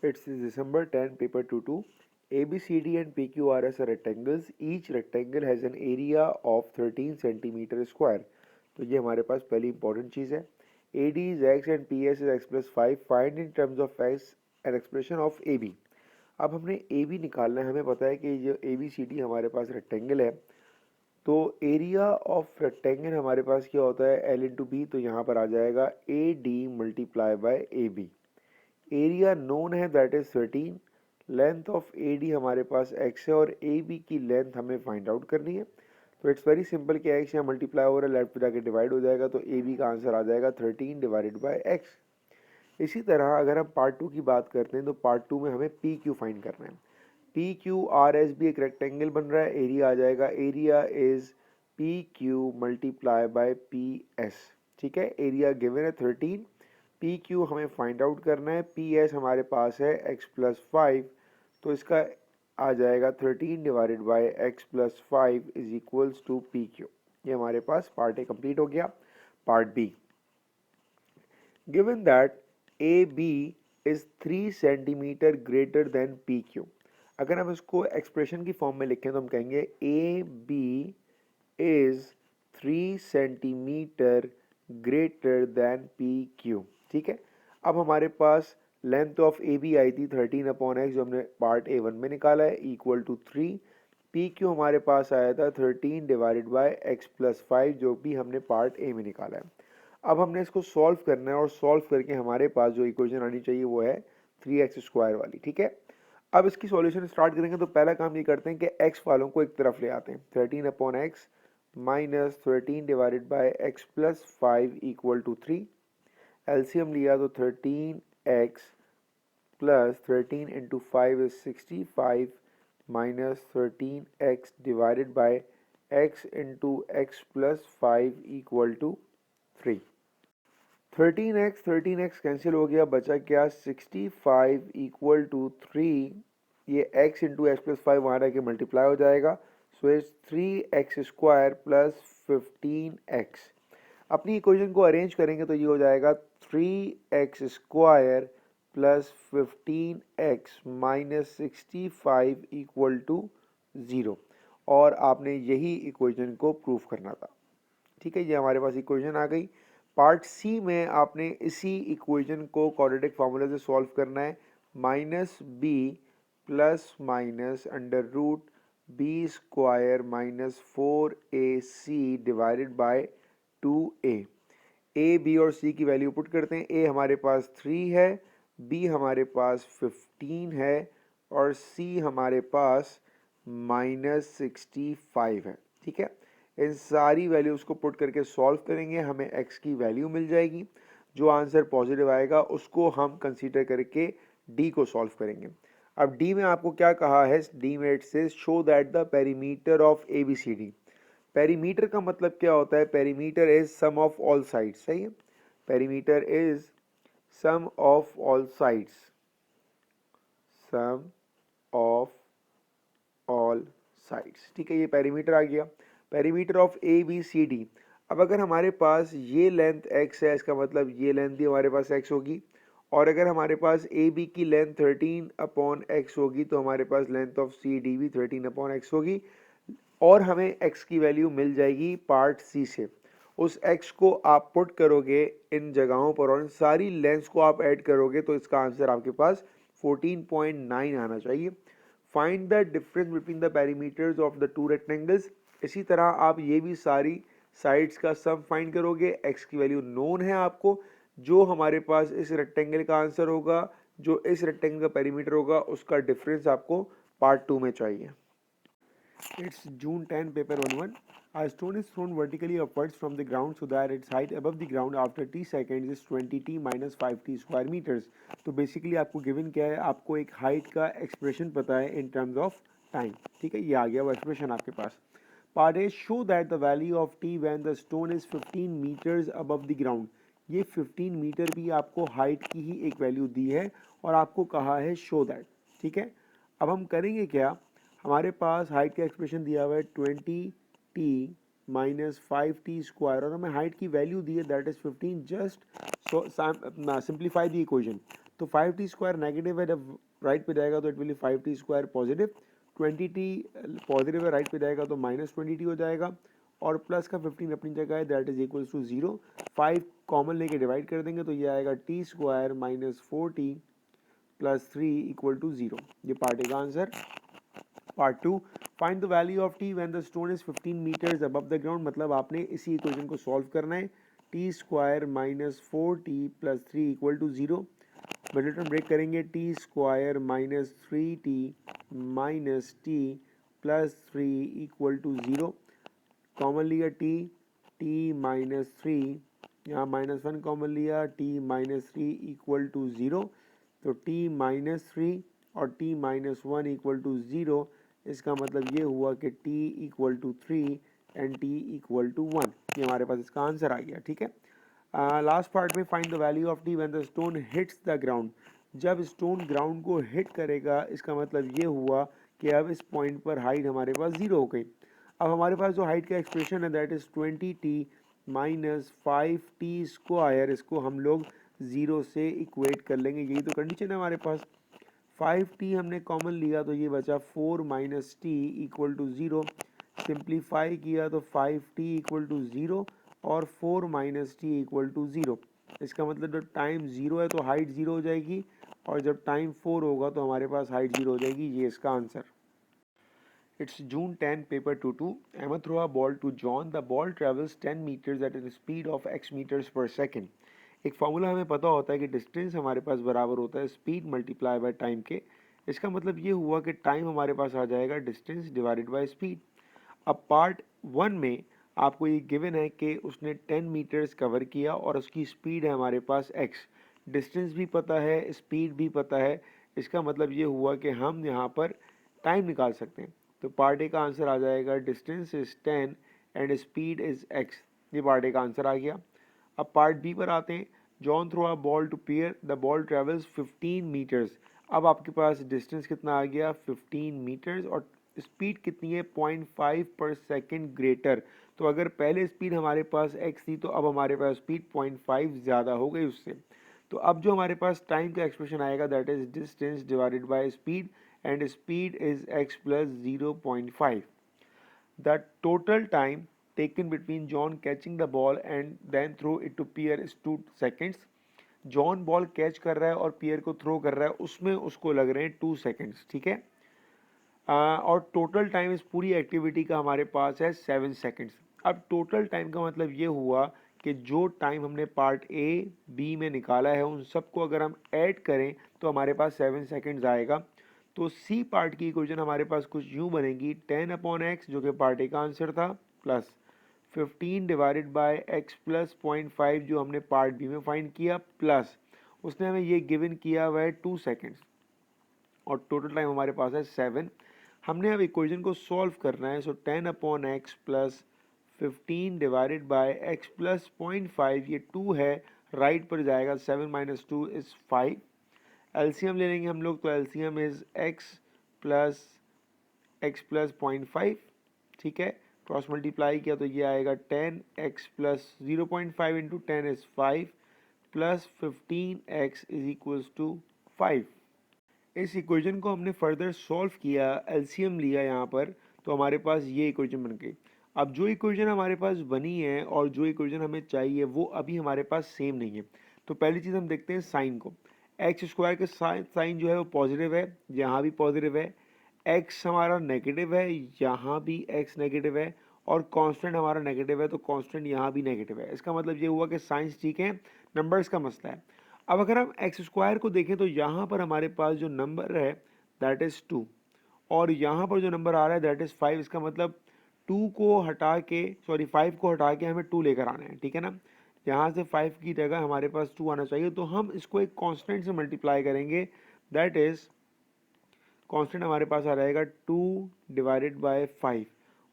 It's December 10, paper 2-2. ABCD and PQRS are rectangles. Each rectangle has an area of 13 centimeter square. तो ये हमारे पास पहली important चीज़ है. AD is x and PS is x plus 5. Find in terms of x an expression of AB. अब हमने AB निकालना है. हमें पता है कि जो ABCD हमारे पास रेक्टेंगल है, तो एरिया ऑफ रेक्टेंगल हमारे पास क्या होता है, L इंटू बी. तो यहाँ पर आ जाएगा AD multiply by AB. Area known है, that is 13. Length of AD हमारे पास x है और AB की लेंथ हमें फाइंड आउट करनी है. तो इट्स वेरी सिंपल कि x यहाँ मल्टीप्लाई हो रहा है, लेफ्ट पे जाके डिवाइड हो जाएगा, तो AB का आंसर आ जाएगा 13 डिवाइडेड बाय x. इसी तरह अगर हम पार्ट 2 की बात करते हैं, तो पार्ट 2 में हमें PQ फाइंड करना है. PQRS भी एक रेक्टेंगल बन रहा है. एरिया आ जाएगा, area is PQ multiply by PS. ठीक है, एरिया गिवन है 13. PQ हमें फाइंड आउट करना है. PS हमारे पास है x प्लस 5, तो इसका आ जाएगा 13 divided by x plus 5 is equals to PQ. ये हमारे पास पार्ट ए कंप्लीट हो गया. Part B, given that AB is 3 centimetre greater than PQ. अगर हम इसको एक्सप्रेशन की फॉर्म में लिखें तो हम कहेंगे AB is 3 centimetre greater than PQ. ठीक है, अब हमारे पास लेंथ ऑफ AB आई थी 13/x, जो हमने पार्ट A1 में निकाला है, इक्वल टू 3. PQ हमारे पास आया था 13 डिवाइडेड बाय x प्लस 5, जो भी हमने पार्ट A में निकाला है. अब हमने इसको सॉल्व करना है और सॉल्व करके हमारे पास जो इक्वेशन आनी चाहिए वो है 3x स्क्वायर वाली. ठीक है, अब इसकी सॉल्यूशन स्टार्ट करेंगे. तो पहला काम ये करते हैं कि x वालों को एक तरफ ले आते हैं. 13/x minus 13 divided by x plus 5 equal to 3. LCM लिया तो 13x plus 13 into 5 is 65 minus 13x divided by x into x plus 5 equal to 3. 13x cancel हो गया, बचा क्या 65 इक्वल टू 3. ये x इंटू एक्स प्लस 5 वहाँ रह के मल्टीप्लाई हो जाएगा. So is 3x square plus 15x. अपनी इक्वेशन को अरेंज करेंगे तो ये हो जाएगा 3x square plus 15x minus 65 equal to 0. और आपने यही इक्वेशन को प्रूफ करना था. ठीक है, ये हमारे पास इक्वेशन आ गई. पार्ट सी में आपने इसी इक्वेशन को क्वाड्रेटिक फार्मूला से सॉल्व करना है. Minus B plus minus under root B square minus 4AC divided by 2A. A B और सी की वैल्यू पुट करते हैं. ए हमारे पास 3 है, बी हमारे पास 15 है और सी हमारे पास माइनस 65 है. ठीक है, इन सारी वैल्यूज़ को पुट करके सॉल्व करेंगे, हमें x की वैल्यू मिल जाएगी. जो आंसर पॉजिटिव आएगा उसको हम कंसीडर करके d को सॉल्व करेंगे. अब d में आपको क्या कहा है, d में इट से show that the perimeter of ABCD. Perimeter का मतलब क्या होता है, perimeter is sum of all sides. सही है, perimeter is sum of all sides, sum of all sides. ठीक है, ये पेरीमीटर आ गया. Perimeter of ABCD. अब अगर हमारे पास ये लेंथ x है, इसका मतलब ये लेंथ भी हमारे पास x होगी. और अगर हमारे पास AB की लेंथ 13/x होगी, तो हमारे पास लेंथ ऑफ CD भी 13/x होगी. और हमें x की वैल्यू मिल जाएगी पार्ट सी से. उस x को आप पुट करोगे इन जगहों पर और इन सारी लेंथ्स को आप ऐड करोगे, तो इसका आंसर आपके पास 14.9 आना चाहिए. Find the difference between the perimeters of the two rectangles. इसी तरह आप ये भी सारी साइड्स का सम फाइंड करोगे. x की वैल्यू नोन है आपको. जो हमारे पास इस रेक्टेंगल का आंसर होगा, जो इस रेक्टेंगल का पेरीमीटर होगा, उसका डिफरेंस आपको पार्ट 2 में चाहिए. It's June 10, paper 1-1. A stone is thrown vertically upwards from the ground so that its height above the ground after t seconds is 20t minus 5t square meters. तो basically आपको given क्या है, आपको एक height का expression पता है in terms of time. ठीक है, ये आ गया वो एक्सप्रेशन आपके पास. Part A, show that the value of T when the stone is 15 metres above the ground. ये 15 मीटर भी आपको हाइट की ही एक वैल्यू दी है और आपको कहा है शो दैट. ठीक है, अब हम करेंगे क्या, हमारे पास हाइट का एक्सप्रेशन दिया हुआ है 20t माइनस 5t स्क्वायर और हमें हाइट की वैल्यू दी है that is 15. Just simplify the equation. तो 5t² नेगेटिव है, जब राइट पे जाएगा तो it will be 5t² positive, 20t positive है, राइट पे जाएगा तो -20t हो जाएगा, और प्लस का 15 अपनी जगह है, that is equals to 0। 5 common लेके डिवाइड कर देंगे तो ये आएगा t² -4t plus 3 equal to 0। ये पार्ट ए का answer. Part 2, find the value of T when the stone is 15 metres above the ground, मतलब आपने इसी इक्वेशन को सॉल्व करना है। t² -4t plus 3 equal to 0। Middle term break करेंगे, t² -3t minus T plus 3 equal to 0। Common लिया t minus 3, यहाँ -1 common लिया, t -3 इक्वल टू 0। तो t -3 और t -1 इक्वल टू 0, इसका मतलब ये हुआ कि t equal to 3 and t equal to 1। ये हमारे पास इसका आंसर आ गया, ठीक है। लास्ट पार्ट में find the value of t when the stone hits the ground. जब स्टोन ग्राउंड को हिट करेगा, इसका मतलब ये हुआ कि अब इस पॉइंट पर हाइट हमारे पास 0 हो गई। अब हमारे पास जो हाइट का एक्सप्रेशन है that is 20t minus 5t², इसको हम लोग 0 से इक्वेट कर लेंगे, यही तो कंडीशन है हमारे पास। 5t हमने कॉमन लिया तो ये बचा 4 minus T equal to 0। Simplify किया तो 5t इक्वल टू 0 और 4 माइनस टी इक्वल टू 0। इसका मतलब जब टाइम 0 है तो हाइट 0 हो जाएगी, और जब टाइम 4 होगा तो हमारे पास हाइट 0 हो जाएगी। ये इसका answer. It's June 10, paper 2-2. Emma throw a ball to John. The ball travels 10 meters at a speed of x meters per second. एक फार्मूला हमें पता होता है कि डिस्टेंस हमारे पास बराबर होता है स्पीड मल्टीप्लाई बाय टाइम के। इसका मतलब ये हुआ कि टाइम हमारे पास आ जाएगा डिस्टेंस डिवाइडेड बाय स्पीड। अब पार्ट 1 में आपको ये गिवन है कि उसने 10 मीटर्स कवर किया और उसकी स्पीड है हमारे पास x। डिस्टेंस भी पता है, स्पीड भी पता है। इसका मतलब ये हुआ कि हम यहाँ पर टाइम निकाल सकते हैं। तो पार्ट ए का आंसर आ जाएगा distance is 10 and speed is x। ये पार्ट ए का आंसर आ गया। अब पार्ट बी पर आते हैं। John throw a ball to Pierre, the ball travels 15 metres. अब आपके पास डिस्टेंस कितना आ गया 15 मीटर्स, और स्पीड कितनी है 0.5 पर सेकेंड ग्रेटर। तो अगर पहले स्पीड हमारे पास x थी तो अब हमारे पास स्पीड 0.5 ज़्यादा हो गई उससे। तो अब जो हमारे पास टाइम का एक्सप्रेशन आएगा that is distance divided by speed, and speed is x plus 0.5. The total time taken between John catching the ball and then throw it to Pierre is 2 seconds. John ball catch कर रहा है और पियर को throw कर रहा है, उसमें उसको लग रहे हैं 2 सेकेंड्स, ठीक है। और टोटल टाइम इस पूरी एक्टिविटी का हमारे पास है 7 सेकेंड्स। अब टोटल टाइम का मतलब ये हुआ कि जो टाइम हमने पार्ट ए बी में निकाला है उन सबको अगर हम ऐड करें तो हमारे पास 7 सेकेंड्स आएगा। तो सी पार्ट की इक्वेशन हमारे पास कुछ यूँ बनेगी 10/x जो कि पार्ट ए का आंसर था, plus 15 divided by x plus 0.5 जो हमने पार्ट बी में फाइंड किया, प्लस उसने हमें ये गिवन किया हुआ है 2 सेकेंड्स, और टोटल टाइम हमारे पास है 7। हमने अब इक्वेशन को सॉल्व करना है। सो 10/x plus 15 divided by x plus 0.5, ये 2 है, राइट पर जाएगा, 7 माइनस 2 इज 5। एलसीएम ले लेंगे हम लोग, तो एलसीएम इज x प्लस 0.5, ठीक है। क्रॉस मल्टीप्लाई किया तो ये आएगा 10x plus 0.5 into 10 is 5 plus 15x is equals to 5। इस इक्वेशन को हमने फर्दर सॉल्व किया, एलसीएम लिया यहाँ पर, तो हमारे पास ये इक्वेशन बन गई। अब जो इक्वेशन हमारे पास बनी है और जो इक्वेशन हमें चाहिए वो अभी हमारे पास सेम नहीं है। तो पहली चीज़ हम देखते हैं साइन को। x² के साइन जो है वो पॉजिटिव है, यहाँ भी पॉजिटिव है। x हमारा नेगेटिव है, यहाँ भी x नेगेटिव है, और कांस्टेंट हमारा नेगेटिव है तो कांस्टेंट यहाँ भी नेगेटिव है। इसका मतलब ये हुआ कि साइंस ठीक है, नंबर्स का मसला है। अब अगर हम x² को देखें तो यहाँ पर हमारे पास जो नंबर है दैट इज़ 2, और यहाँ पर जो नंबर आ रहा है दैट इज़ 5। इसका मतलब 2 को हटा के, सॉरी 5 को हटा के हमें 2 लेकर आना है, ठीक है ना। यहाँ से 5 की जगह हमारे पास 2 आना चाहिए, तो हम इसको एक कांस्टेंट से मल्टीप्लाई करेंगे, दैट इज़ कांस्टेंट हमारे पास आ जाएगा 2 डिवाइडेड बाय 5,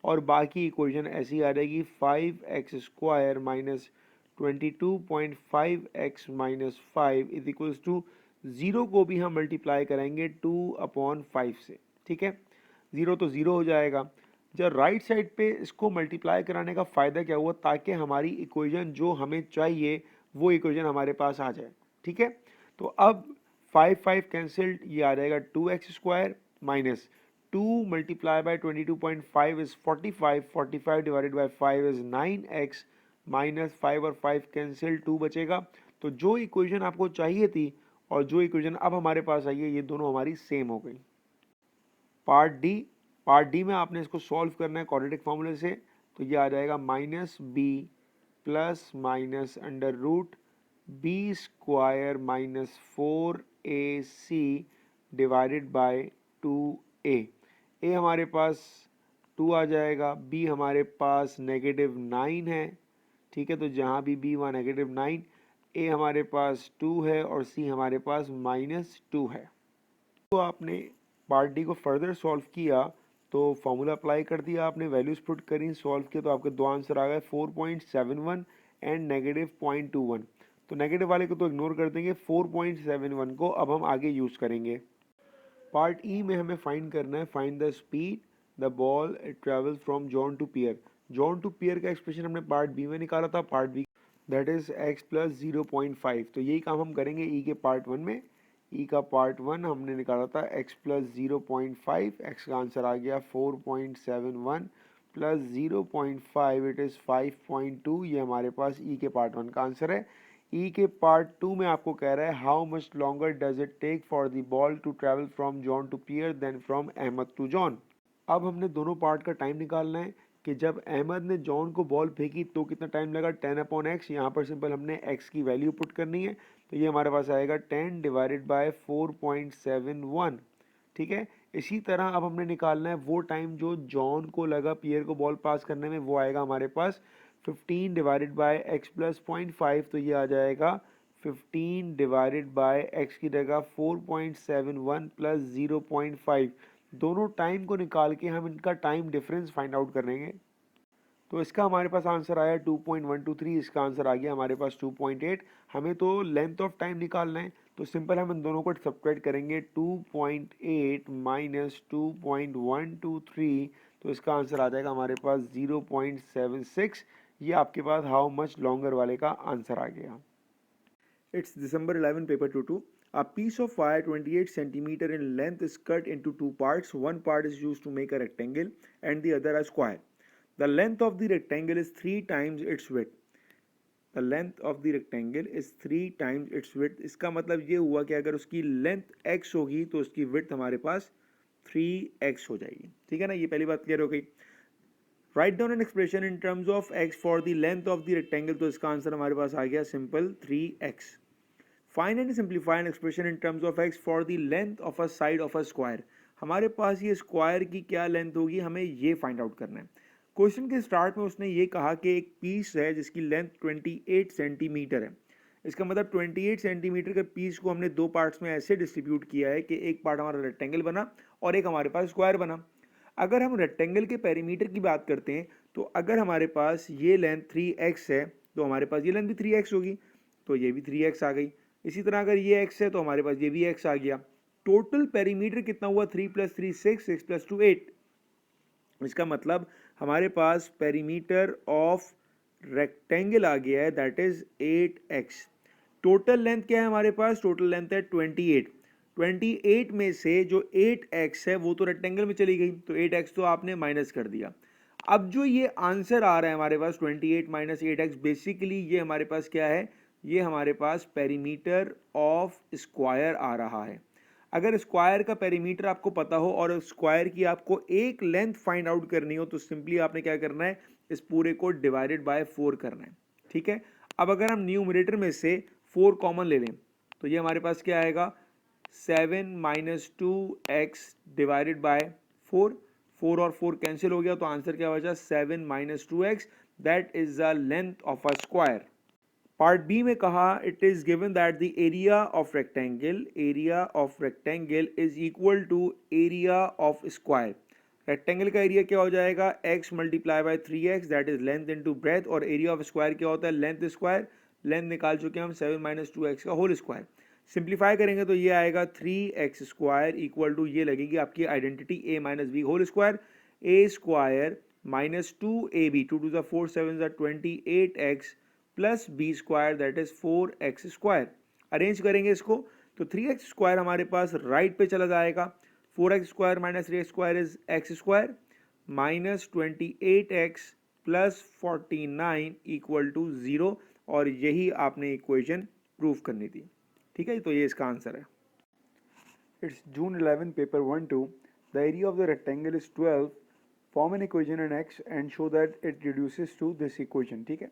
और बाकी इक्वेशन ऐसी आ जाएगी 5x² minus 22.5x minus 5 is equals to 0 को भी हम मल्टीप्लाई करेंगे 2/5 से, ठीक है। 0 तो 0 हो जाएगा। जब राइट साइड पे इसको मल्टीप्लाई कराने का फ़ायदा क्या हुआ, ताकि हमारी इक्वेशन जो हमें चाहिए वो इक्वेशन हमारे पास आ जाए, ठीक है। तो अब 5 5 कैंसिल्ड, ये आ जाएगा 2x² minus 2 multiply by 22.5 is 45, 45 divided by 5 is 9x minus 5 और 5 कैंसिल 2 बचेगा। तो जो इक्वेशन आपको चाहिए थी और जो इक्वेशन अब हमारे पास आई है ये दोनों हमारी सेम हो गई। पार्ट डी में आपने इसको सॉल्व करना है क्वाड्रेटिक फॉर्मूले से, तो ये आ जाएगा minus B plus minus under root B square minus 4ac divided by 2a। ए हमारे पास 2 आ जाएगा, बी हमारे पास -9 है, ठीक है, तो जहाँ भी बी वहाँ -9, ए हमारे पास 2 है और सी हमारे पास -2 है। तो आपने पार्ट डी को फर्दर सॉल्व किया तो फॉर्मूला अप्लाई कर दिया आपने, वैल्यूज पुट करी, सॉल्व किया तो आपके दो आंसर आ गए 4.71 एंड -0.21। तो नेगेटिव वाले को तो इग्नोर कर देंगे, 4.71 को अब हम आगे यूज करेंगे। पार्ट ई में हमें फाइंड करना है, find the speed the ball travels from John to Pierre. John to Pierre का एक्सप्रेशन हमने पार्ट बी में निकाला था, part B that is x plus 0.5। तो यही काम हम करेंगे ई के पार्ट वन में। ई का पार्ट वन हमने निकाला था x प्लस 0.5, x का आंसर आ गया 4.71 प्लस 0.5 इट इज़ 5.2। ये हमारे पास ई के पार्ट वन का आंसर है। ई के पार्ट टू में आपको कह रहा है how much longer does it take for the ball to travel from John to Pierre than from Ahmed to John. अब हमने दोनों पार्ट का टाइम निकालना है कि जब अहमद ने जॉन को बॉल फेंकी तो कितना टाइम लगा, 10/x। यहाँ पर सिंपल हमने x की वैल्यू पुट करनी है, तो ये हमारे पास आएगा 10 डिवाइडेड बाय 4.71, ठीक है। इसी तरह अब हमने निकालना है वो टाइम जो जॉन को लगा पियर को बॉल पास करने में, वो आएगा हमारे पास 15 डिवाइडेड बाय x प्लस 0.5, तो ये आ जाएगा 15 डिवाइडेड बाय x की जगह 4.71 प्लस 0.5। दोनों टाइम को निकाल के हम इनका टाइम डिफरेंस फाइंड आउट करेंगे। तो इसका हमारे पास आंसर आया 2.123, इसका आंसर आ गया हमारे पास 2.8। हमें तो लेंथ ऑफ टाइम निकालना है, तो सिंपल हम इन दोनों को सब्ट्रैक्ट करेंगे, 2.8 माइनस 2.123, तो इसका आंसर आ जाएगा हमारे पास 0.76। ये आपके पास हाउ मच लॉन्गर वाले का आंसर आ गया। It's December 11 paper 2-2. A piece of wire 28 centimeter in length is cut into two parts. One part is used to make a rectangle and the other a square. The length of the rectangle is 3 times its width. The length of the rectangle is 3 times its width. इसका मतलब ये हुआ कि अगर उसकी length x होगी तो उसकी width हमारे पास 3x हो जाएगी, ठीक है ना। ये पहली बात क्लियर हो गई। Write down an expression in terms of x for the length of the rectangle, तो इसका आंसर हमारे पास आ गया simple 3x। Find and simplify an expression in terms of x for the length of a side of a square. हमारे पास ये square की क्या length होगी, हमें ये फाइंड आउट करना है। क्वेश्चन के स्टार्ट में उसने ये कहा कि एक पीस है जिसकी लेंथ 28 सेंटीमीटर है। इसका मतलब 28 सेंटीमीटर के पीस को हमने दो पार्ट्स में ऐसे डिस्ट्रीब्यूट किया है कि एक पार्ट हमारा रेक्टेंगल बना और एक हमारे पास स्क्वायर बना। अगर हम रेक्टेंगल के पेरीमीटर की बात करते हैं तो अगर हमारे पास ये लेंथ 3x है तो हमारे पास ये लेंथ भी 3x होगी, तो ये भी 3x आ गई। इसी तरह अगर ये x है तो हमारे पास ये भी x आ गया। टोटल पेरीमीटर कितना हुआ, 3 + 3 6, 6 + 2 8। इसका मतलब हमारे पास पेरीमीटर ऑफ रेक्टेंगल आ गया है that is 8x। Total length क्या है हमारे पास, टोटल लेंथ है 28। 28 में से जो 8x है वो तो रेक्टेंगल में चली गई, तो 8x तो आपने माइनस कर दिया। अब जो ये आंसर आ रहा है हमारे पास 28 माइनस 8x, बेसिकली ये हमारे पास क्या है, ये हमारे पास पेरीमीटर ऑफ स्क्वायर आ रहा है। अगर स्क्वायर का पेरीमीटर आपको पता हो और स्क्वायर की आपको एक लेंथ फाइंड आउट करनी हो तो सिंपली आपने क्या करना है, इस पूरे को डिवाइडेड बाय 4 करना है, ठीक है। अब अगर हम न्यूमरेटर में से 4 कॉमन ले लें तो ये हमारे पास क्या आएगा, 7 माइनस 2x डिवाइडेड बाय 4। 4 और 4 कैंसिल हो गया तो आंसर क्या बचा, 7 minus 2x, that is the length of a square. Part B में कहा it is given that the area of rectangle is equal to area of square. Rectangle का area क्या हो जाएगा, x multiply by 3x that is length into breadth, और area of square क्या होता है, लेंथ स्क्वायर। लेंथ निकाल चुके हैं हम 7 माइनस 2x का होल स्क्वायर। सिंप्लीफाई करेंगे तो ये आएगा 3x स्क्वायर इक्वल टू, ये लगेगी आपकी identity a minus B whole square, a square minus 2ab, 2 to the 4 7 28x plus B square that is 4x square. Arrange करेंगे इसको तो 3x² हमारे पास राइट पे चला जाएगा, 4x² minus 3x² is x² minus 28x plus 49 equal to 0, और यही आपने इक्वेशन प्रूव करनी थी। ठीक है, तो ये इसका आंसर है। It's June 11, paper 1-2. The area of the rectangle is 12. Form an equation in x and show that it reduces to this equation. ठीक है,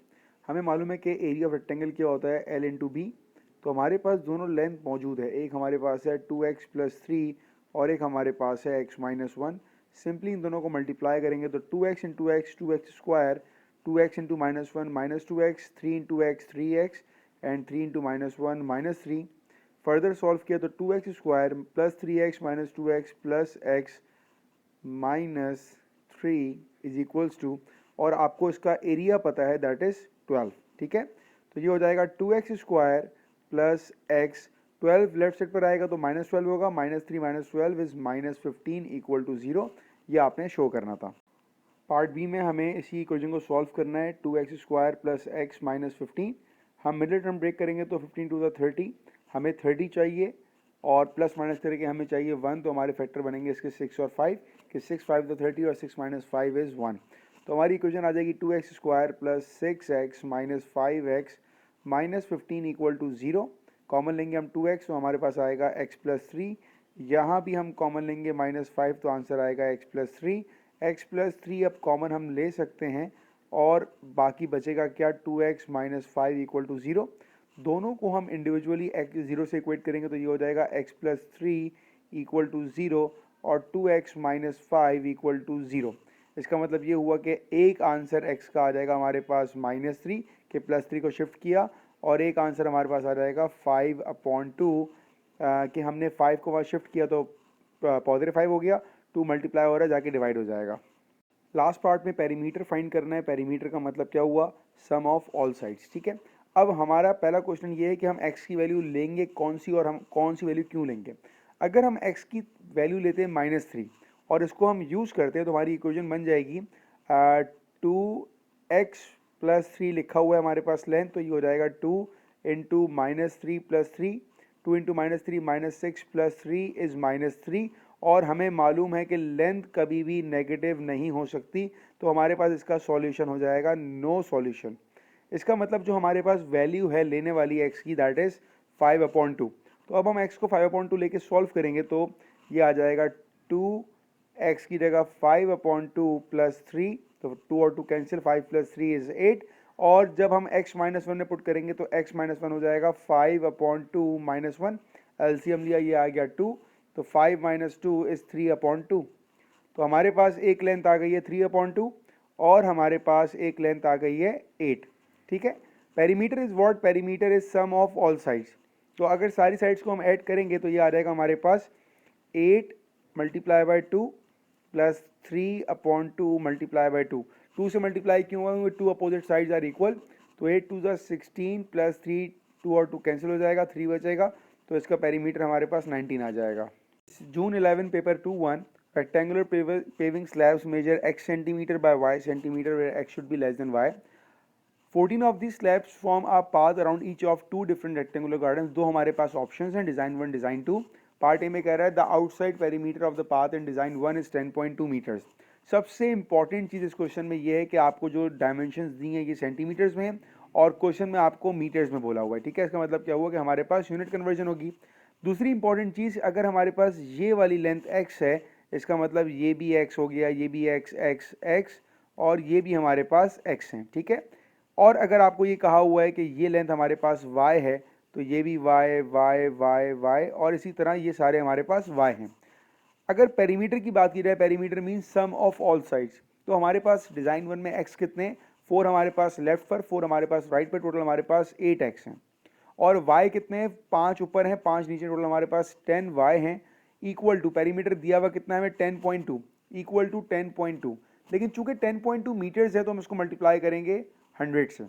हमें मालूम है कि एरिया ऑफ रेक्टेंगल क्या होता है, L इंटू बी। तो हमारे पास दोनों लेंथ मौजूद है, एक हमारे पास है 2x प्लस 3 और एक हमारे पास है x माइनस 1। सिंपली इन दोनों को मल्टीप्लाई करेंगे तो 2x into x 2x², 2x into minus 1 minus 2x, 3 into x 3x and 3 into minus 1 minus 3। Further solve किया तो 2x² plus 3x minus 2x plus x minus 3 is equals to, और आपको इसका area पता है that is 12। ठीक है, तो ये हो जाएगा 2x² plus x, 12 left side पर आएगा तो माइनस 12 होगा, minus 3 minus 12 is minus 15 equal to 0। ये आपने शो करना था। पार्ट बी में हमें इसी इक्वेशन को सॉल्व करना है, 2x² प्लस x माइनस 15। हम मिडिल टर्म ब्रेक करेंगे तो 15 टू द 30, हमें 30 चाहिए और प्लस माइनस करके हमें चाहिए 1, तो हमारे फैक्टर बनेंगे इसके 6 और 5, कि 6 5 द 30 और 6 माइनस 5 इज़ 1। तो हमारी इक्वेशन आ जाएगी 2x² plus 6x minus 5x minus 15 equal to 0। Common लेंगे हम 2x, तो हमारे पास आएगा x प्लस 3। यहाँ भी हम कॉमन लेंगे माइनस 5, तो आंसर आएगा x प्लस 3। x प्लस 3 अब कॉमन हम ले सकते हैं और बाकी बचेगा क्या, 2x माइनस 5 इक्वल टू 0। दोनों को हम इंडिविजुअली x 0 से इक्वेट करेंगे तो ये हो जाएगा x प्लस 3 इक्वल टू 0 और 2x माइनस 5 इक्वल टू 0। इसका मतलब ये हुआ कि एक आंसर x का आ जाएगा हमारे पास -3 के प्लस 3 को शिफ्ट किया, और एक आंसर हमारे पास आ जाएगा 5/2 कि हमने 5 को वहाँ शिफ्ट किया तो पॉजिटिव 5 हो गया, 2 मल्टीप्लाई हो रहा है जाके डिवाइड हो जाएगा। लास्ट पार्ट में पेरीमीटर फाइंड करना है। पेरीमीटर का मतलब क्या हुआ, सम ऑफ ऑल साइड्स। ठीक है, अब हमारा पहला क्वेश्चन ये है कि हम x की वैल्यू लेंगे कौन सी और हम कौन सी वैल्यू क्यों लेंगे। अगर हम x की वैल्यू लेते हैं -3 और इसको हम यूज़ करते हैं तो हमारी इक्वेशन बन जाएगी 2x प्लस 3 लिखा हुआ है हमारे पास लेंथ, तो ये हो जाएगा 2 into -3 plus 3, 2 into -3 -6 plus 3 is -3, और हमें मालूम है कि लेंथ कभी भी नेगेटिव नहीं हो सकती, तो हमारे पास इसका सॉल्यूशन हो जाएगा नो सॉल्यूशन। इसका मतलब जो हमारे पास वैल्यू है लेने वाली x की दैट इज़ 5/2। तो अब हम x को 5/2 लेके सॉल्व करेंगे तो ये आ जाएगा 2x की जगह 5/2 प्लस 3, तो 2 और 2 कैंसिल, 5 प्लस 3 इज़ 8, और जब हम x माइनस 1 में पुट करेंगे तो x माइनस 1 हो जाएगा 5/2 माइनस 1, एलसीएम लिया ये आ गया 2, तो 5 माइनस 2 इज़ 3/2। तो हमारे पास एक लेंथ आ गई है 3/2 और हमारे पास एक लेंथ आ गई है 8। ठीक है, perimeter is what, perimeter is sum of all sides. तो अगर सारी साइड्स को हम ऐड करेंगे तो ये आ जाएगा हमारे पास 8 multiply by 2 plus 3/2 multiply by 2। 2 से मल्टीप्लाई क्यों हुआ, 2 अपोजिट साइड्स आर इक्वल, तो 8 2 ज़ा 16 प्लस 3, 2 और 2 कैंसिल हो जाएगा, 3 बचेगा, तो इसका पेरीमीटर हमारे पास 19 आ जाएगा। June 11 paper 2-1, rectangular paving slabs measure x centimeter by y centimeter where x should be less than y. 14 of these slabs form a path around each of two different rectangular gardens. दो हमारे पास options हैं, design 1 design 2। Part A में कह रहा है the outside perimeter of the path in design 1 is 10.2 meters। सबसे important चीज़ इस question में ये है कि आपको जो डायमेंशंस दी हैं ये सेंटीमीटर्स में हैं और क्वेश्चन में आपको मीटर्स में बोला हुआ है। ठीक है, इसका मतलब क्या हुआ कि हमारे पास यूनिट कन्वर्जन होगी। दूसरी इंपॉर्टेंट चीज़, अगर हमारे पास ये वाली लेंथ x है, इसका मतलब ये भी x हो गया, ये भी x x x और ये भी हमारे पास x है। ठीक है, और अगर आपको ये कहा हुआ है कि ये लेंथ हमारे पास y है तो ये भी y y y y और इसी तरह ये सारे हमारे पास y हैं। अगर पेरीमीटर की बात की जाए, perimeter means sum of all sides, तो हमारे पास डिज़ाइन 1 में x कितने, 4 हमारे पास लेफ्ट पर, 4 हमारे पास राइट पर, टोटल हमारे पास 8x हैं। और y कितने हैं, 5 ऊपर हैं, 5 नीचे, टोटल हमारे पास 10y हैं। इक्वल टू पेरीमीटर दिया हुआ कितना है हमें 10.2, इक्वल टू 10.2, लेकिन चूंकि 10.2 मीटर्स है तो हम इसको मल्टीप्लाई करेंगे 100 से,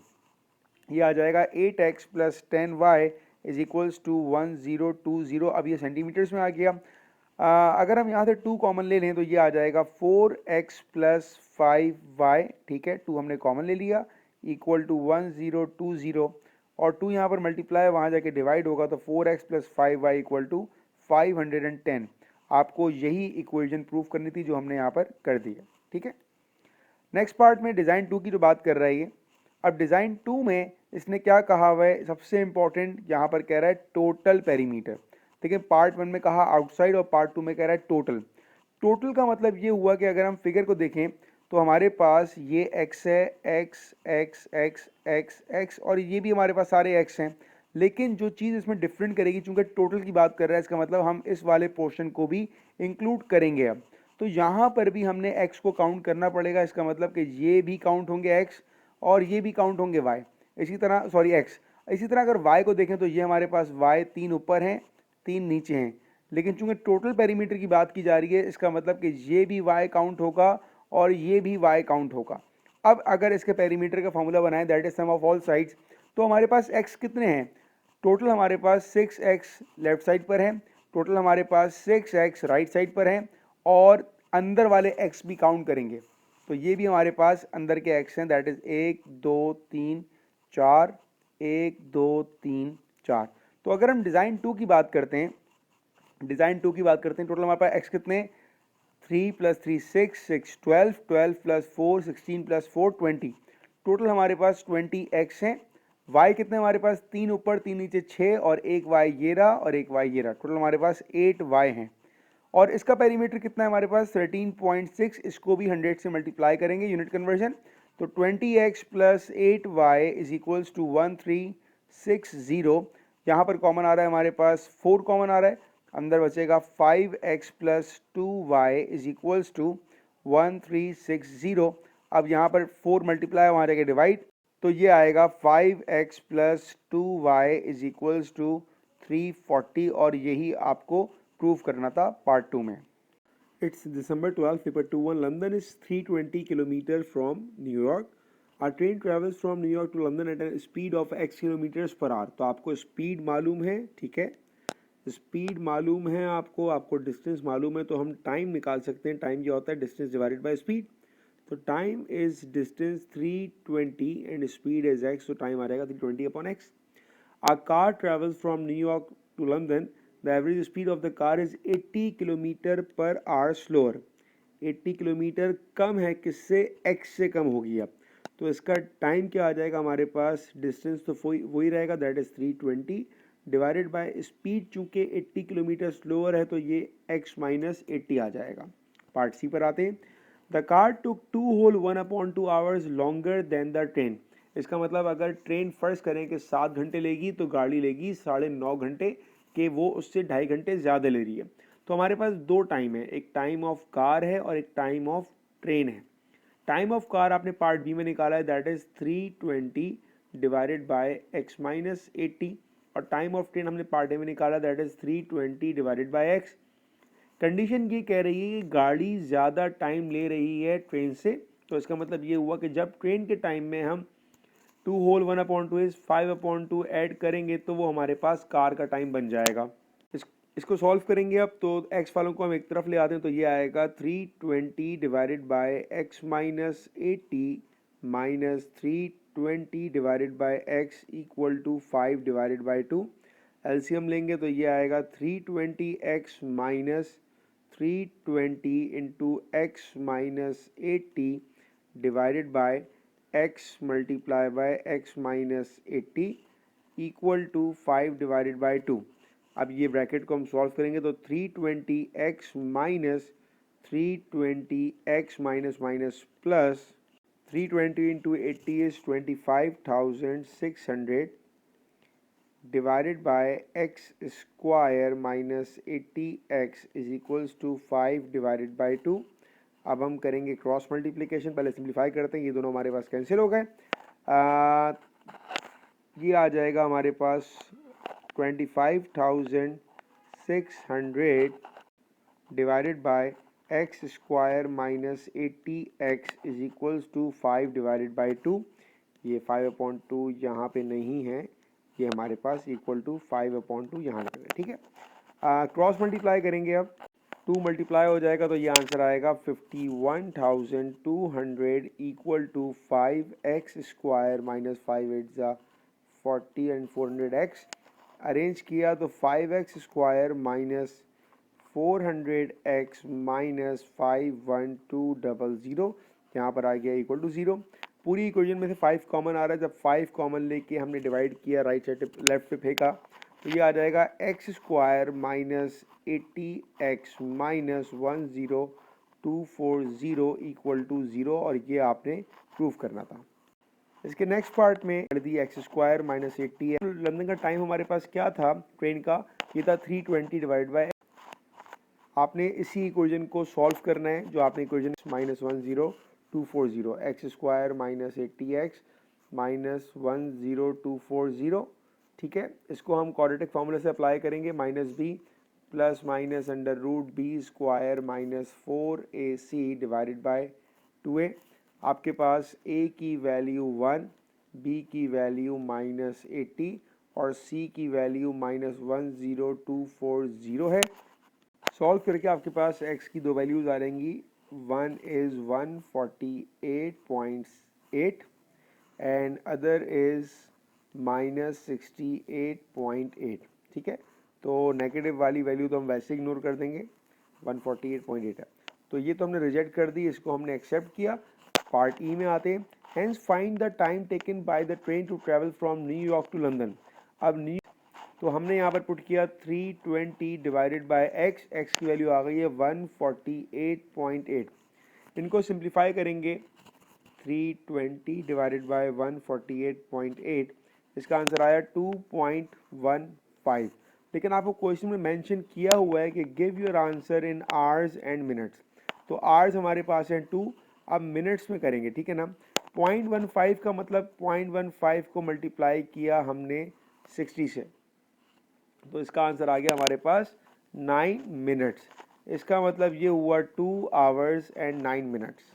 ये आ जाएगा 8x plus 10y is equals to 1020। अब ये सेंटीमीटर्स में आ गया। अगर हम यहाँ से 2 कॉमन ले लें तो ये आ जाएगा 4x प्लस 5y। ठीक है, 2 हमने कॉमन ले लिया, इक्वल टू 1020, और 2 यहाँ पर मल्टीप्लाई वहाँ जाके डिवाइड होगा, तो 4x plus 5y equal to 510। आपको यही इक्वेशन प्रूफ करनी थी जो हमने यहाँ पर कर दी है, ठीक है। नेक्स्ट पार्ट में डिज़ाइन 2 की जो बात कर रहा है ये, अब डिज़ाइन 2 में इसने क्या कहा हुआ है, सबसे इंपॉर्टेंट यहाँ पर कह रहा है टोटल पेरीमीटर। देखिए पार्ट 1 में कहा आउटसाइड और पार्ट 2 में कह रहा है टोटल। टोटल का मतलब ये हुआ कि अगर हम फिगर को देखें तो हमारे पास ये x है, x और ये भी हमारे पास सारे x हैं, लेकिन जो चीज़ इसमें डिफरेंट करेगी, चूंकि टोटल की बात कर रहा है, इसका मतलब हम इस वाले पोर्शन को भी इंक्लूड करेंगे। अब तो यहाँ पर भी हमने x को काउंट करना पड़ेगा, इसका मतलब कि ये भी काउंट होंगे x और ये भी काउंट होंगे y, इसी तरह सॉरी x। इसी तरह अगर y को देखें तो ये हमारे पास y 3 ऊपर हैं 3 नीचे हैं, लेकिन चूंकि टोटल पेरीमीटर की बात की जा रही है, इसका मतलब कि ये भी y काउंट होगा और ये भी y काउंट होगा। अब अगर इसके पेरीमीटर का फॉर्मूला बनाएं, that is sum of all sides, तो हमारे पास x कितने हैं, टोटल हमारे पास 6x लेफ्ट साइड पर है, टोटल हमारे पास 6x राइट साइड पर है, और अंदर वाले x भी काउंट करेंगे तो ये भी हमारे पास अंदर के x हैं, दैट इज 1 2 3 4, 1 2 3 4। तो अगर हम डिज़ाइन 2 की बात करते हैं, टोटल हमारे पास x कितने, 3 प्लस 3 6, 6 12, 12 प्लस 4 16 प्लस 4 20, टोटल हमारे पास 20x हैं। y कितने हमारे पास, 3 ऊपर 3 नीचे 6 और एक y ये रहा और एक y ये रहा, टोटल हमारे पास 8y हैं। और इसका पेरीमीटर कितना है हमारे पास 13.6, इसको भी 100 से मल्टीप्लाई करेंगे यूनिट कन्वर्जन, तो 20x plus 8y is equals to 1360। यहाँ पर कॉमन आ रहा है हमारे पास 4 कॉमन आ रहा है, अंदर बचेगा 5x plus 2y is equals to 1360। अब यहाँ पर 4 मल्टीप्लाई वहाँ जाके डिवाइड, तो ये आएगा 5x plus 2y is equals to 340, और यही आपको प्रूव करना था पार्ट 2 में। It's December 12, paper 2-1. London is 320 kilometers from New York. Our train travels from New York to London at a speed of x kilometers per hour. तो आपको speed मालूम है, ठीक है, स्पीड मालूम है आपको डिस्टेंस मालूम है, तो हम टाइम निकाल सकते हैं। टाइम क्या होता है, डिस्टेंस डिवाइडेड बाय स्पीड। तो time is distance 320 and speed is x, तो टाइम आ जाएगा 320 upon x। A car travels from New York to London. The average speed of the car is 80 kilometre पर hour slower. 80 kilometre कम है किससे, x से कम होगी। अब तो इसका टाइम क्या आ जाएगा हमारे पास, डिस्टेंस तो वही रहेगा, that is 320 divided by speed, चूंकि 80 किलोमीटर स्लोअर है तो ये x माइनस 80 आ जाएगा। पार्ट सी पर आते हैं। The car took 2 whole 1/2 hours longer than the train. इसका मतलब अगर ट्रेन फर्ज करें कि 7 घंटे लेगी तो गाड़ी लेगी 9.5 घंटे, के वो उससे 2.5 घंटे ज़्यादा ले रही है। तो हमारे पास दो टाइम है, एक टाइम ऑफ कार है और एक टाइम ऑफ ट्रेन है। टाइम ऑफ कार आपने पार्ट बी में निकाला है, that is 320 divided by x minus 80, और टाइम ऑफ ट्रेन हमने पार्ट ए में निकाला, that is 320 divided by x। Condition ये कह रही है कि गाड़ी ज़्यादा टाइम ले रही है ट्रेन से, तो इसका मतलब ये हुआ कि जब ट्रेन के टाइम में हम 2 होल 1/2 इज 5/2 ऐड करेंगे तो वो हमारे पास कार का टाइम बन जाएगा। इसको सॉल्व करेंगे अब, तो x वालों को हम एक तरफ ले आते हैं, तो ये आएगा 320 divided by x minus 80 minus 320 divided by x equal to 5 divided by 2। LCM लेंगे तो ये आएगा 320x minus 320 into x minus 80 divided by x multiply by x minus 80 equal to 5 divided by 2। अब ये ब्रैकेट को हम सॉल्व करेंगे तो 320x minus 320x minus minus plus 320 into 80 is 25,600 divided by x square minus 80x is equals to 5 divided by 2। अब हम करेंगे cross multiplication, पहले सिंप्लीफाई करते हैं, ये दोनों हमारे पास कैंसिल हो गए। ये आ जाएगा हमारे पास 25,600 divided by x square minus 80x is equals to 5 divided by 2। ये 5/2 यहाँ पे नहीं है, ये हमारे पास इक्वल टू 5/2 यहाँ लगेगा, ठीक है। क्रॉस मल्टीप्लाई करेंगे, अब 2 मल्टीप्लाई हो जाएगा तो ये आंसर आएगा 51,200 equal to 5x square minus 5 8 ज़ा 140 एंड 400x अरेंज किया तो 5x square minus 400x minus 51200 यहाँ पर आ गया इक्वल टू 0। पूरी इक्वेशन में से 5 कॉमन आ रहा है, जब 5 कॉमन लेके हमने डिवाइड किया राइट साइड लेफ्ट पे फेंका तो ये आ जाएगा x square minus 80x minus 10240 equal to 0 और ये आपने प्रूव करना था। इसके नेक्स्ट पार्ट में कर दी एक्स स्क्वायर माइनस 80 है। लंदन का टाइम हमारे पास क्या था ट्रेन का, ये था 320 डिवाइड बाय, आपने इसी इक्वेशन को सॉल्व करना है जो आपने equation minus 10240 x square minus 80x minus 10240, ठीक है। इसको हम क्वाड्रेटिक फार्मूला से अप्लाई करेंगे, minus B plus minus under root B square minus 4ac divided by 2a। आपके पास a की वैल्यू 1, b की वैल्यू माइनस 80 और c की वैल्यू माइनस 10240 है। सॉल्व करके आपके पास x की दो वैल्यूज आ जाएंगी, one is 148.8 and other is minus 68.8, ठीक है। तो नेगेटिव वाली वैल्यू तो हम वैसे इग्नोर कर देंगे, 148.8 है तो ये तो हमने रिजेक्ट कर दी, इसको हमने एक्सेप्ट किया। पार्ट ई में आते हैं, hence find the time taken by the train to travel from New York to London. अब तो हमने यहाँ पर पुट किया 320 डिवाइडेड बाय x की वैल्यू आ गई है 148.8। इनको सिंप्लीफाई करेंगे, 320 डिवाइडेड बाय 148.8, इसका आंसर आया 2.15। लेकिन आपको क्वेश्चन में मेंशन किया हुआ है कि give your answer in hours and minutes, तो आवर्स हमारे पास है 2, अब मिनट्स में करेंगे, ठीक है ना। 0.15 का मतलब 0.15 को मल्टीप्लाई किया हमने 60 से, तो इसका आंसर आ गया हमारे पास 9 मिनट्स। इसका मतलब ये हुआ 2 hours and 9 minutes.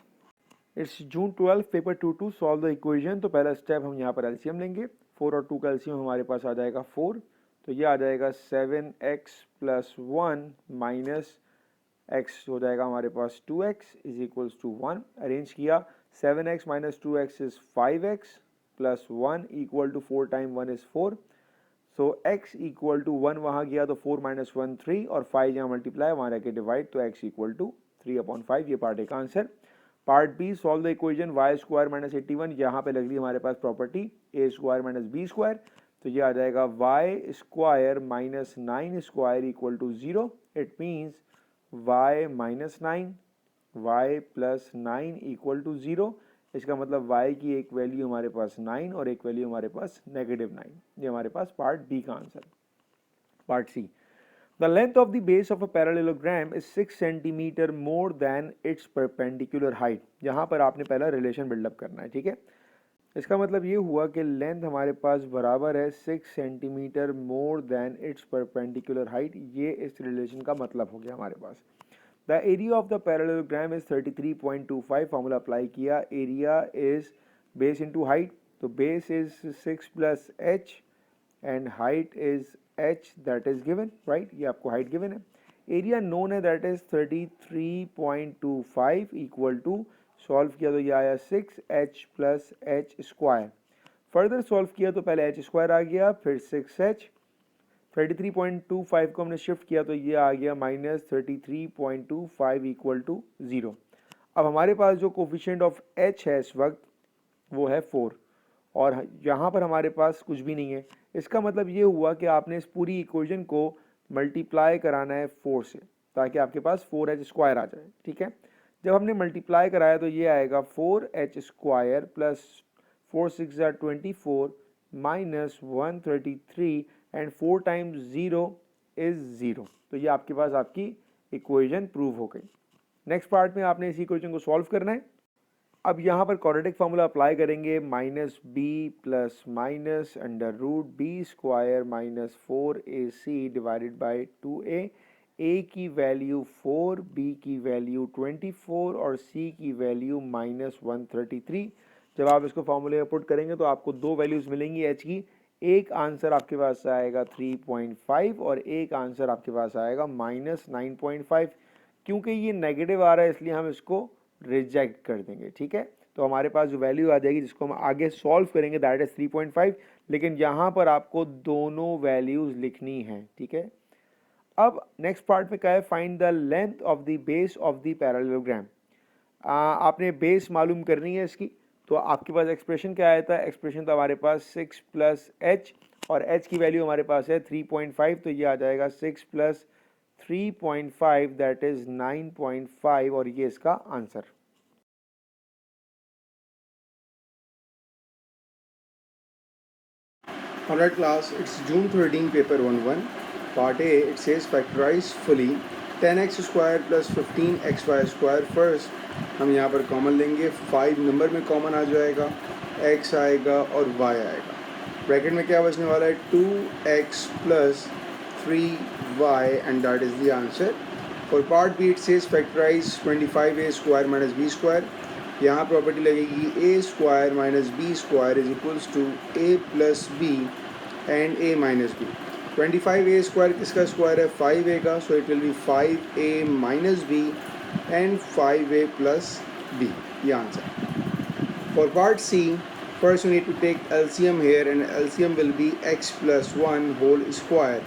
It's June 12 paper 2 solve the equation. तो पहला स्टेप हम यहाँ पर एलसीएम लेंगे, 4 और 2 का एलसीएम हमारे पास आ जाएगा 4, तो ये आ जाएगा 7x प्लस 1 माइनस x हो जाएगा हमारे पास 2x is equals to 1। Arrange किया, 7x minus 2x is 5x plus 1 equal to 4 time 1 is 4, so x equal to 1 वहाँ गया तो 4 माइनस 1 3 और 5 यहाँ मल्टीप्लाई वहाँ रह के डिवाइड, तो x इक्वल टू 3/5, ये पार्ट ए का answer. Part B, solve the equation y square minus 81, यहाँ पे लग रही है हमारे पास property a square minus b square, तो ये आ जाएगा y square minus 9 square equal to 0। It means y minus 9 y plus 9 equal to 0। इसका मतलब y की एक वैल्यू हमारे पास 9 और एक वैल्यू हमारे पास -9, ये हमारे पास पार्ट बी का answer. Part C, the length of the base of a parallelogram is 6 centimetre more than its perpendicular height. यहाँ पर आपने पहला रिलेशन बिल्डअप करना है, ठीक है। इसका मतलब ये हुआ कि लेंथ हमारे पास बराबर है 6 centimetre more than its perpendicular height, ये इस रिलेशन का मतलब हो गया हमारे पास। The area of the parallelogram is 33.25, formula apply किया, area is base into height, तो base is 6 plus h and height is h that is given, right, ये आपको हाइट गिवन है। एरिया नोन है that is 33.25 equal to, solve किया तो ये आया 6h plus h square. Further solve किया तो पहले h स्क्वायर आ गया, फिर 6h, 33.25 को हमने शिफ्ट किया तो ये आ गया माइनस 33.25 इक्वल टू 0। अब हमारे पास जो कोफिशिएंट ऑफ h है इस वक्त वो है 4 और यहाँ पर हमारे पास कुछ भी नहीं है। इसका मतलब ये हुआ कि आपने इस पूरी इक्वेशन को मल्टीप्लाई कराना है 4 से, ताकि आपके पास 4h स्क्वायर आ जाए, ठीक है। जब हमने मल्टीप्लाई कराया तो ये आएगा 4h square plus 4 6 24 minus 133 and 4 times 0 is 0, तो ये आपके पास आपकी इक्वेशन प्रूव हो गई। नेक्स्ट पार्ट में आपने इसी इक्वेशन को सॉल्व करना है। अब यहाँ पर क्वाड्रेटिक फार्मूला अप्लाई करेंगे, minus B plus minus under root B square minus 4ac divided by 2a, a की वैल्यू 4, b की वैल्यू 24 और c की वैल्यू माइनस 133। जब आप इसको फार्मूले में पुट करेंगे तो आपको दो वैल्यूज मिलेंगी h की, एक आंसर आपके पास आएगा 3.5 और एक आंसर आपके पास आएगा माइनस 9.5। क्योंकि ये नेगेटिव आ रहा है इसलिए हम इसको रिजेक्ट कर देंगे, ठीक है। तो हमारे पास जो वैल्यू आ जाएगी जिसको हम आगे सॉल्व करेंगे दैट इज 3.5, लेकिन यहाँ पर आपको दोनों वैल्यूज़ लिखनी है, ठीक है। अब नेक्स्ट पार्ट में क्या है, find the length of the base of the parallelogram. आपने बेस मालूम करनी है इसकी, तो आपके पास एक्सप्रेशन क्या आया था, एक्सप्रेशन था हमारे पास 6 प्लस एच, और एच की वैल्यू हमारे पास है 3.5, तो ये आ जाएगा 6 प्लस 3.5 दैट इज 9.5, और ये इसका answer. Alright class, it's June 13 paper 1-1. Part A, it says factorize fully 10x square plus 15xy square. First हम यहाँ पर कॉमन लेंगे, 5 नंबर में कॉमन आ जाएगा, x आएगा और y आएगा। ब्रैकेट में क्या बचने वाला है, 2x plus 3y and that is the answer. For part B it says factorize 25a square minus b square. यहाँ प्रॉपर्टी लगेगी a square minus b square is equals to a plus b and a minus b. 25a square किसका square है, 5a का, so it will be 5a minus b and 5a plus b. ये answer. For part C, first you need to take LCM here, and LCM will be x plus 1 whole square.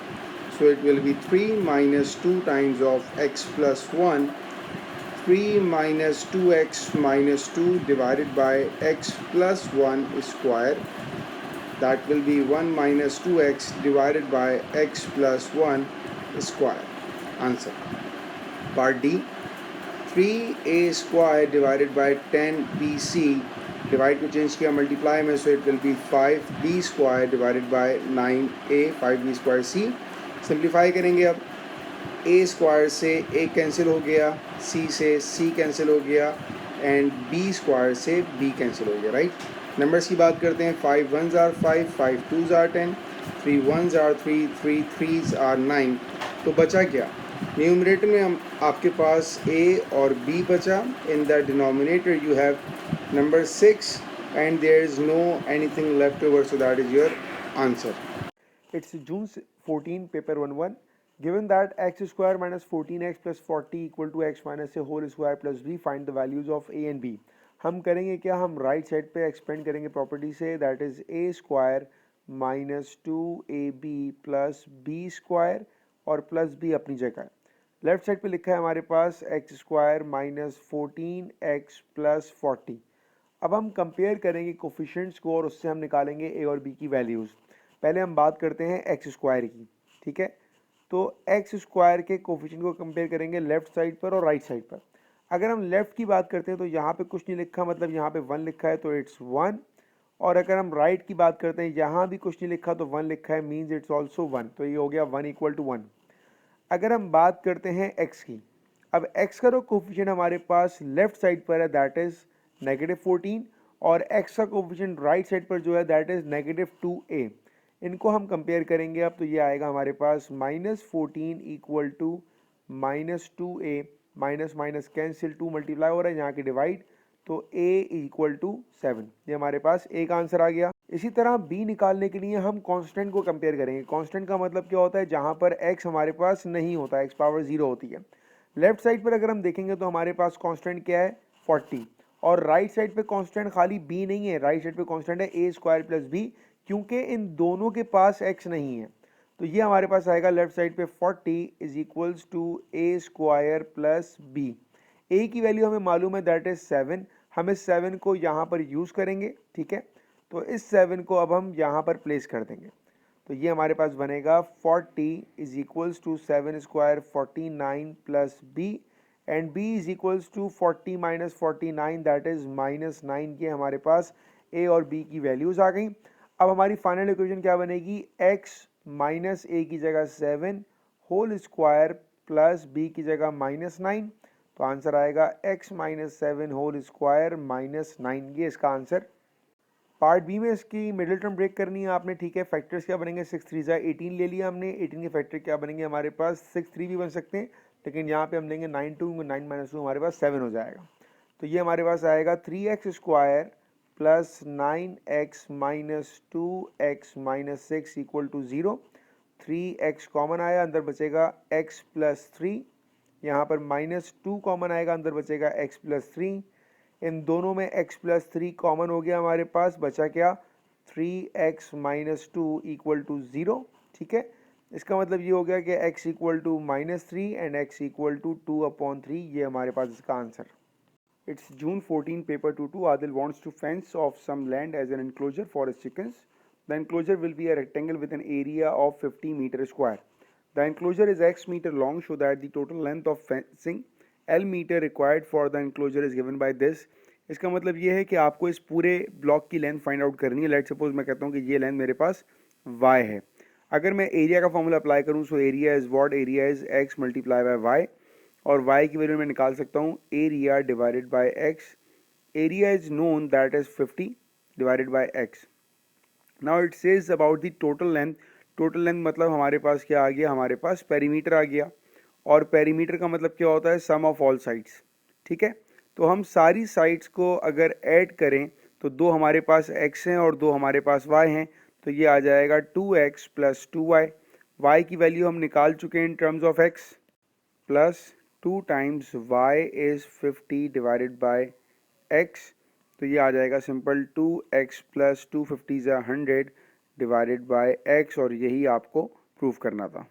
So it will be 3 minus 2 times of x plus 1, 3 minus 2x minus 2 divided by x plus 1 square. That will be 1 minus 2x divided by x plus 1 square. Answer. Part D, 3a square divided by 10bc. Divide को change किया multiply में, so it will be 5b square divided by 9a, 5b square c. Simplify करेंगे, अब a square से a cancel हो गया, c से c cancel हो गया, एंड b स्क्वायर से b कैंसिल हो गया, राइट। नंबर्स की बात करते हैं, 5 1s are 5, 5 2s are 10, 3 1s are 3, 3 3s are 9। तो बचा क्या, न्यूमरेटर में हम आपके पास a और b बचा, in the denominator you have number 6 and there is no anything left over, so that is your answer. It's June 14 paper 1-1. Given that x square minus 14x plus 40 equal to x minus a whole square plus b, find the values of a and b. हम करेंगे क्या, हम right side पे expand करेंगे property से, that is a square minus 2ab plus b square, और plus b अपनी जगह। लेफ्ट साइड पे लिखा है हमारे पास x square minus 14x plus 40। अब हम कंपेयर करेंगे कोफिशिएंट्स को, और उससे हम निकालेंगे a और b की वैल्यूज़। पहले हम बात करते हैं एक्स स्क्वायर की, ठीक है। तो एक्स स्क्वायर के कोफिशिएंट को कंपेयर करेंगे लेफ्ट साइड पर और राइट साइड पर। अगर हम लेफ्ट की बात करते हैं तो यहाँ पे कुछ नहीं लिखा, मतलब यहाँ पे 1 लिखा है तो इट्स 1, और अगर हम राइट की बात करते हैं यहाँ भी कुछ नहीं लिखा तो 1 लिखा है, मीन्स इट्स ऑल्सो 1, तो ये हो गया 1 इक्वल टू 1। अगर हम बात करते हैं एक्स की, अब एक्स का जो कोफिशिएंट हमारे पास लेफ्ट साइड पर है दैट इज -14, और एक्स का कोफिशिएंट राइट साइड पर जो है दैट इज -2a। इनको हम कंपेयर करेंगे अब, तो ये आएगा हमारे पास -14 equal to -2a, minus minus cancel, 2 multiply हो रहा है यहाँ के डिवाइड, तो a इक्वल टू 7, ये हमारे पास a का आंसर आ गया। इसी तरह b निकालने के लिए हम कांस्टेंट को कंपेयर करेंगे। कांस्टेंट का मतलब क्या होता है, जहाँ पर x हमारे पास नहीं होता, x पावर 0 होती है। लेफ्ट साइड पर अगर हम देखेंगे तो हमारे पास कांस्टेंट क्या है 40, और राइट साइड पे कांस्टेंट खाली b नहीं है, राइट साइड पे कांस्टेंट है a स्क्वायर प्लस b, क्योंकि इन दोनों के पास x नहीं है। तो ये हमारे पास आएगा लेफ्ट साइड पे 40 is equals to a square plus b। a की वैल्यू हमें मालूम है दैट इज 7, हम इस 7 को यहाँ पर यूज़ करेंगे, ठीक है। तो इस 7 को अब हम यहाँ पर प्लेस कर देंगे, तो ये हमारे पास बनेगा 40 is equals to 7 square 49 plus b, and b is equals to 40 minus 49 that is -9। ये हमारे पास a और b की वैल्यूज़ आ गई। अब हमारी फाइनल इक्वेशन क्या बनेगी, x माइनस a की जगह 7 होल स्क्वायर प्लस b की जगह -9, तो आंसर आएगा x माइनस 7 होल स्क्वायर -9, ये इसका आंसर। पार्ट बी में इसकी मिडिल टर्म ब्रेक करनी है आपने, ठीक है। फैक्टर्स क्या बनेंगे, 6 3 18 ले लिया हमने, 18 के फैक्टर क्या बनेंगे हमारे पास 6 3 भी बन सकते हैं, लेकिन यहाँ पे हम लेंगे 9 2, 9 माइनस 2 हमारे पास 7 हो जाएगा। तो ये हमारे पास आएगा 3x square plus 9x minus 2x minus 6 equal to 0। 3x common आया, अंदर बचेगा x प्लस 3, यहाँ पर -2 कॉमन आएगा, अंदर बचेगा x प्लस 3। इन दोनों में x प्लस 3 कॉमन हो गया हमारे पास, बचा क्या 3x माइनस 2 इक्वल टू 0। ठीक है, इसका मतलब ये हो गया कि x equal to -3 and x equal to 2/3। ये हमारे पास इसका answer. It's June 14, paper 2-2. Adil wants to fence off some land as an enclosure for his chickens. The enclosure will be a rectangle with an area of 50 meter square. The enclosure is x meter long, so that the total length of fencing L meter required for the enclosure is given by this. इसका मतलब ये है कि आपको इस पूरे block की length find out करनी है। लेट सपोज मैं कहता हूँ कि ये लेंथ मेरे पास y है। अगर मैं एरिया का फॉर्मूला अप्लाई करूँ, so area is what, area is x multiply bye y, और y की वैल्यू मैं निकाल सकता हूँ area divided by x। Area is known that is 50 divided by x। Now it says about the total length. Total length मतलब हमारे पास क्या आ गया, हमारे पास पेरीमीटर आ गया, और पेरीमीटर का मतलब क्या होता है, सम ऑफ ऑल साइड्स। ठीक है, तो हम सारी साइड्स को अगर ऐड करें तो दो हमारे पास x हैं और दो हमारे पास y हैं, तो ये आ जाएगा 2x प्लस 2y। y की वैल्यू हम निकाल चुके हैं in terms of x, plus 2 times y is 50 divided by x, तो ये आ जाएगा simple 2x plus 250 100 divided by x, और यही आपको प्रूव करना था।